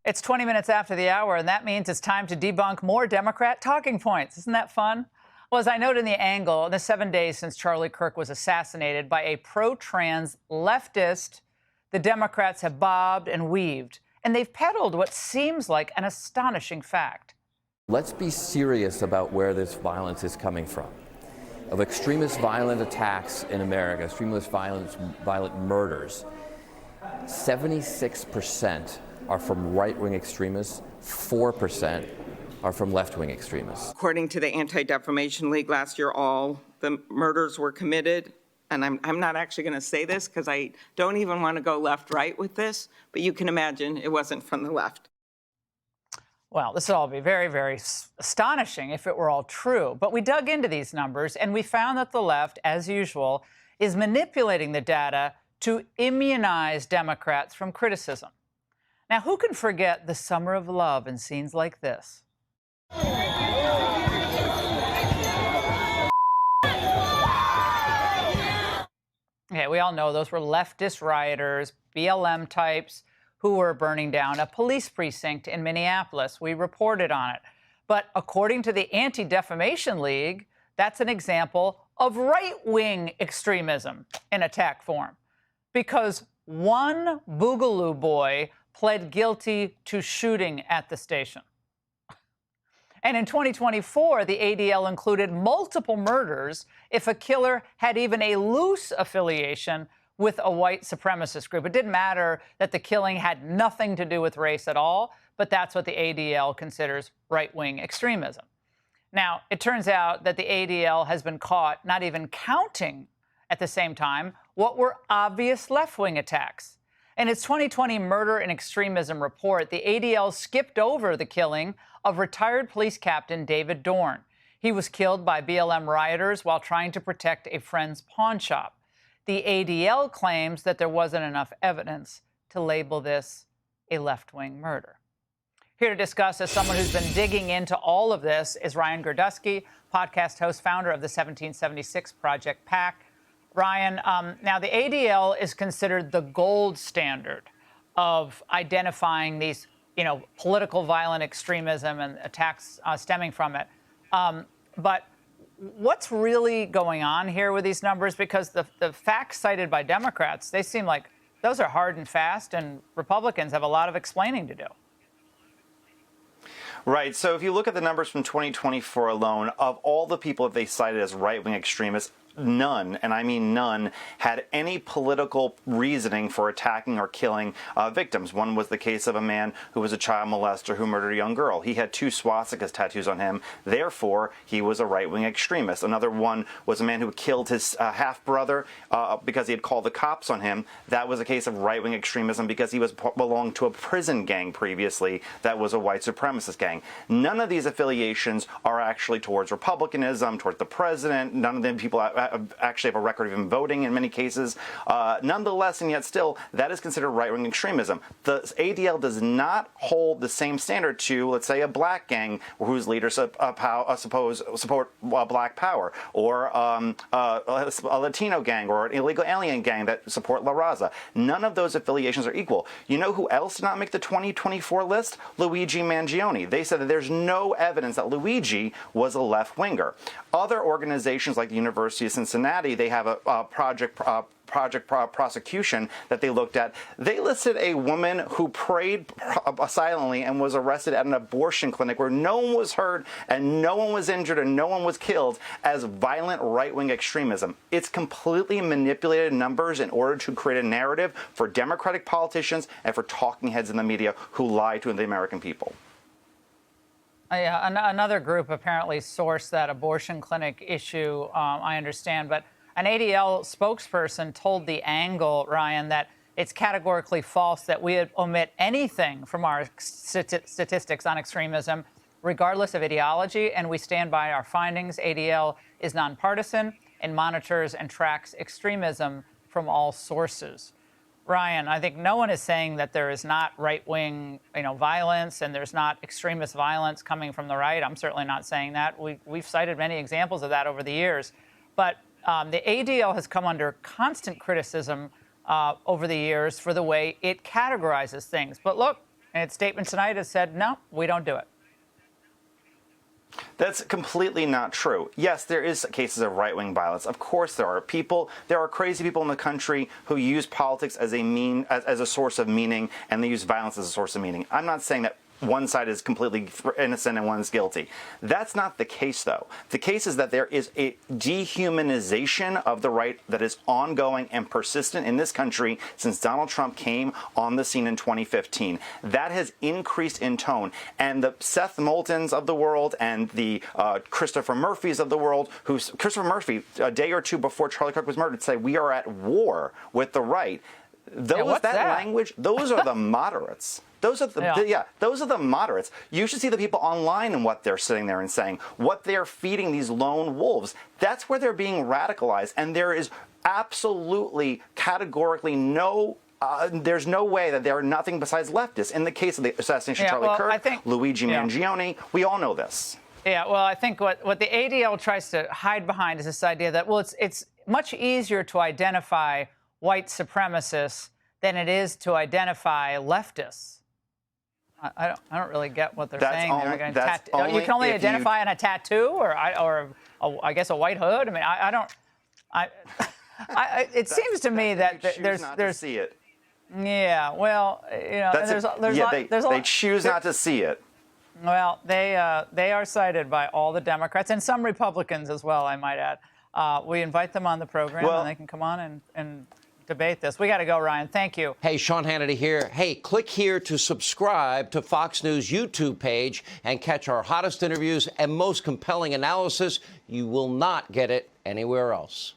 It's 20 minutes after the hour, and that means it's time to debunk more Democrat talking points. Isn't that fun? Well, as I noted in the angle, in the 7 days since Charlie Kirk was assassinated by a pro-trans leftist, the Democrats have bobbed and weaved, and they've peddled what seems like an astonishing fact. Let's be serious about where this violence is coming from. Of extremist violent attacks in America, extremist violent murders, 76% are from right-wing extremists, 4% are from left-wing extremists. According to the Anti-Defamation League last year, all the murders were committed, and I'm not actually going to say this because I don't even want to go left-right with this, but you can imagine it wasn't from the left. Well, this would all be very, very astonishing if it were all true. But we dug into these numbers, and we found that the left, as usual, is manipulating the data to immunize Democrats from criticism. Now, who can forget the summer of love and scenes like this? Okay, we all know those were leftist rioters, BLM types, who were burning down a police precinct in Minneapolis. We reported on it. But according to the Anti-Defamation League, that's an example of right-wing extremism in attack form. Because one Boogaloo boy pled guilty to shooting at the station. And in 2024, the ADL included multiple murders if a killer had even a loose affiliation with a white supremacist group. It didn't matter that the killing had nothing to do with race at all, but that's what the ADL considers right-wing extremism. Now, it turns out that the ADL has been caught not even counting at the same time what were obvious left-wing attacks. In its 2020 Murder and Extremism report, the ADL skipped over the killing of retired police captain David Dorn. He was killed by BLM rioters while trying to protect a friend's pawn shop. The ADL claims that there wasn't enough evidence to label this a left-wing murder. Here to discuss, as someone who's been digging into all of this, is Ryan Girdusky, podcast host, founder of the 1776 Project PAC. Ryan, now the ADL is considered the gold standard of identifying these, political violent extremism and attacks stemming from it. But what's really going on here with these numbers? Because the facts cited by Democrats, they seem like those are hard and fast, and Republicans have a lot of explaining to do. Right. So if you look at the numbers from 2024 alone, of all the people that they cited as right-wing extremists, none, and I mean none, had any political reasoning for attacking or killing victims. One was the case of a man who was a child molester who murdered a young girl. He had 2 swastikas tattoos on him. Therefore, he was a right-wing extremist. Another one was a man who killed his half-brother because he had called the cops on him. That was a case of right-wing extremism because he belonged to a prison gang previously that was a white supremacist gang. None of these affiliations are actually towards republicanism, towards the president. None of them people actually have a record of even voting in many cases. Nonetheless, and yet still, that is considered right-wing extremism. The ADL does not hold the same standard to, let's say, a black gang whose leaders support black power, or a Latino gang, or an illegal alien gang that support La Raza. None of those affiliations are equal. You know who else did not make the 2024 list? Luigi Mangione. They said that there's no evidence that Luigi was a left-winger. Other organizations like the University of Cincinnati, they have a project prosecution that they looked at. They listed a woman who prayed silently and was arrested at an abortion clinic where no one was hurt and no one was injured and no one was killed as violent right-wing extremism. It's completely manipulated numbers in order to create a narrative for Democratic politicians and for talking heads in the media who lie to the American people. Yeah, another group apparently sourced that abortion clinic issue, I understand. But an ADL spokesperson told The Angle, Ryan, that it's categorically false that we omit anything from our statistics on extremism, regardless of ideology, and we stand by our findings. ADL is nonpartisan and monitors and tracks extremism from all sources. Ryan, I think no one is saying that there is not right-wing, violence and there's not extremist violence coming from the right. I'm certainly not saying that. We've cited many examples of that over the years. But the ADL has come under constant criticism over the years for the way it categorizes things. But look, And its statement tonight has said, no, we don't do it. That's completely not true. Yes, there is cases of right-wing violence. Of course there are crazy people in the country who use politics as a source of meaning, and they use violence as a source of meaning. I'm not saying that one side is completely innocent and one is guilty. That's not the case, though. The case is that there is a dehumanization of the right that is ongoing and persistent in this country since Donald Trump came on the scene in 2015. That has increased in tone. And the Seth Moultons of the world and the Christopher Murphys of the world, Christopher Murphy, a day or two before Charlie Kirk was murdered, said, "We are at war with the right." That language, those are the moderates. Those are those are the moderates. You should see the people online and what they're sitting there and saying, what they're feeding these lone wolves. That's where they're being radicalized. And there is absolutely, categorically there's no way that they're nothing besides leftists. In the case of the assassination of Charlie Kirk, Luigi Mangione, we all know this. Yeah, well, I think what the ADL tries to hide behind is this idea that, well, it's much easier to identify white supremacists than it is to identify leftists. I don't really get what they're saying there. You can only identify on a tattoo or I guess a white hood. I mean, I don't. It seems to me that there's to see it. Yeah, well, you know, they choose not to see it. Well, they are cited by all the Democrats and some Republicans as well, I might add. We invite them on the program, and they can come on and debate this. We got to go, Ryan. Thank you. Hey, Sean Hannity here. Hey, click here to subscribe to Fox News YouTube page and catch our hottest interviews and most compelling analysis. You will not get it anywhere else.